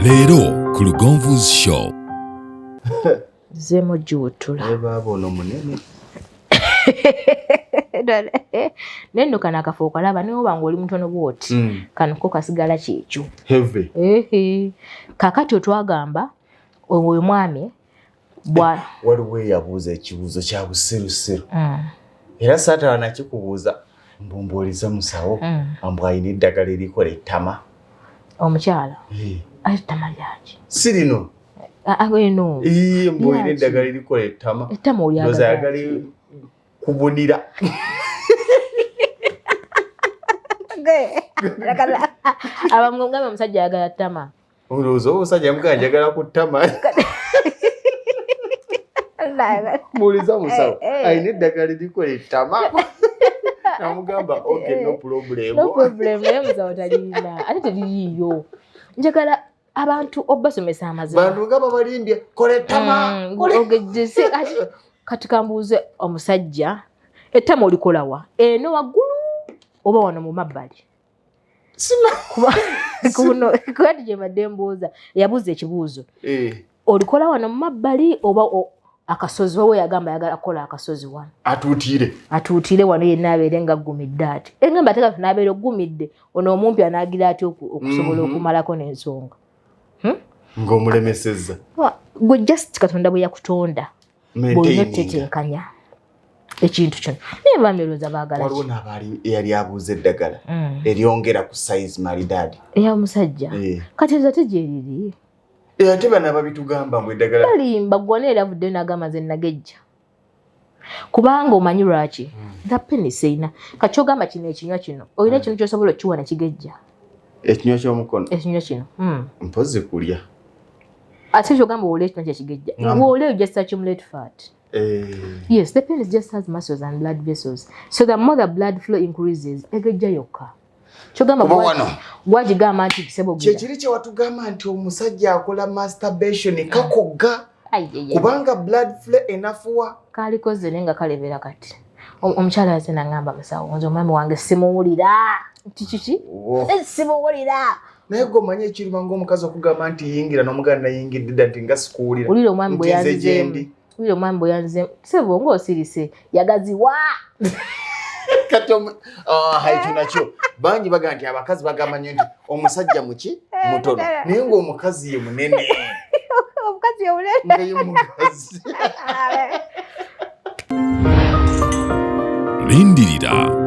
Leero ku Lugonvu's show. Zemo juutula. Babono munene. Nendo kana akafo kalaba niwo bango oli mutono bwoti. Kano ko kasigala kyekyo. Heavy. Kakati otwagamba oyo mwami bwa waliwo yabuuza ekibuuzo kya busirusiru. Era saata wanakikubuuza mbumboliza musawo ambu ayina eddagala erikola ettama. Omukyala. Ettama lyaki? Sirino. Eno. Mbu ayina eddagala erikola ettama. Ettama oli ayagala kubunira. Abamugamba omusajja ayagala ttama. Olowooza omusajja yamugamba njagala ku ttama. Mbuuliza musawo ayina eddagala erikola ettama. Namugamba okay, no problem. No problem, musawo talina. Ate teririyo. Njagala abantu obasomesa amazima. Bantu nga babalimbye kola ettama. Ogejese kati kambuuze omusajja ettama olikolawa eno waggulu oba wano mu mabbali. Kuno kwati gye badde mbuuza yabuuza ekibuuzo. Olikola wano mu mabbali oba akasozi wowe yagamba yagala kola akasozi wano. Atuutire wano yenna abeere nga aggumidde ati. Engamba ate kati n'abeera oggumidde ono omumpi anaagira ati okusobola okumalako n'ensonga. Ng'omulemesezza. Gwe just Katonda bwe yakutonda. Bw'olina otetenkanya ekintu kino. Naye bamerooza baagala ki? Waliwo n'abaali eyali abuuza eddagala eryongera ku size malidaadi. Ey'omusajja. Kati ezo ate gye riri. Ate bano ababitugamba mbu eddagala. Balimba gwonna eravudde n'agamba nze nagejja. Kubanga omanyi lwaki? Nga penny seyina. Kati ogamba kino ekinywa kino. Olina ekintu ky'osobola okukiwa ne kigejja. Ekinywa ky'omukono? Ekinywa kino. Mpozi kulya. Ate ky'ogamba woole ekinywa kyekigejja. Woole just accumulate fat. Yes, the penis just has muscles and blood vessels. So the more the blood flow increases, egejja yokka. Kyogamba wagigamba nti kisebogira. Kyekiri kye watugamba nti omusajja akola masturbation kakogga. Kubanga blood flow enafuwa. Kalikoze nenga kalebera kati. Omukyala yaze nangamba musawo nze omwami wange simuwulira. Kiki? Simuwulira. Naye gwe omanyi ekiruma ng'omukazi okugamba nti yingira n'omuganda nayingidde dda nti nga sikuwulira. Ulira omwami bwe yanzizeemu. Ulira omwami bwe yanzizeemu. Sebo ng'osirise yagaziwa. Kati ekyo nakyo bangi baga nti abakazi bagamba nnyo nti omusajja muki mutono naye ng'omukazi ye munene. Omukazi ye munene. Naye mukazi. Lindirira